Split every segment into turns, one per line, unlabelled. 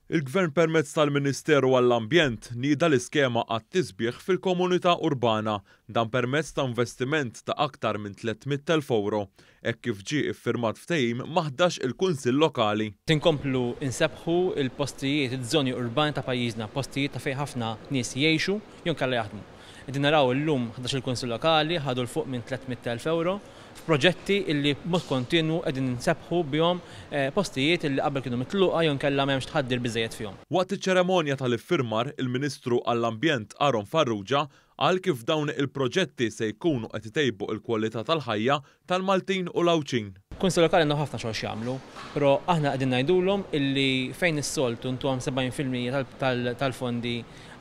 Il-Gvern permezz tal-Ministeru għall-Ambjent nieda l-iskema għat-tisbieħ fil-komunità urbana dan permezz ta' investiment ta' aktar minn 300,000 euro, hekk kif ġie iffirmat ftehim ma' 11 il-Kunsill Lokali.
Tinkomplu insebħu il-postijiet, iż-żoni urbani ta' pajjiżna, postijiet ta' fejn ħafna nies jgħixu jew kellha jaħdmu. Qegħdin naraw illum 11 il-Kunsill Lokali ħadu l fuq minn 300,000 euro f'proġetti illi b'mod kontinwu qegħdin nsebħu bihom postijiet illi qabel kienu mitluqa jew kellha m'hemmx tħaddir biżejjed fihom.
Waqt iċ-ċeremonja tal-iffirmar, il-Ministru għall-Ambjent Aron Farrugia qal kif dawn il-proġetti se jkunu qed itejbu l-kwalità tal-ħajja tal-Maltin u l-Awċin.
Kunsill Lokali għandhom ħafna xogħol jagħmlu, però aħna qegħdin ngħidulhom illi fejn is-soltu ntuhom 70% tal-fondi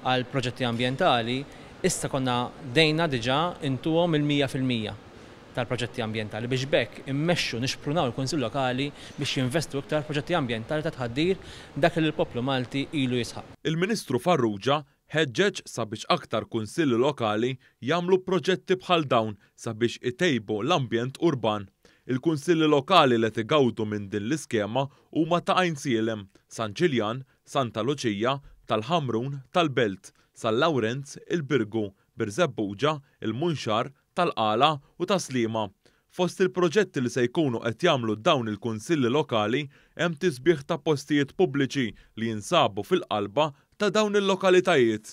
għal proġetti ambjentali, issa konna dejna diġà intuhom il-100% tal-proġetti ambjentali biex bekk immexxu nixprunaw il-Kunsill Lokali biex jinvestu iktar proġetti ambjentali ta' tħaddir dak li l-poplu Malti ilu jisħaq.
Il-Ministru Farrugia ħeġġeġ sabiex aktar kunsilli lokali jagħmlu proġetti bħal dawn sabiex itejbu l-ambjent urban. Il-kunsilli lokali li tigawdu minn din l-iskema huma ta' Għajnsielem, San Ġiljan, Santa Luċija, tal-Ħamrun, tal-Belt, San Lawrenz, il-Birgu, Birzebbuġa, il-Munxar, tal-Qala u ta' Sliema. Fost il-proġetti li se jkunu qed jagħmlu dawn il-kunsilli lokali hemm tisbieħ ta' postijiet pubbliċi li jinsabu fil-qalba ta' dawn il-lokalitajiet.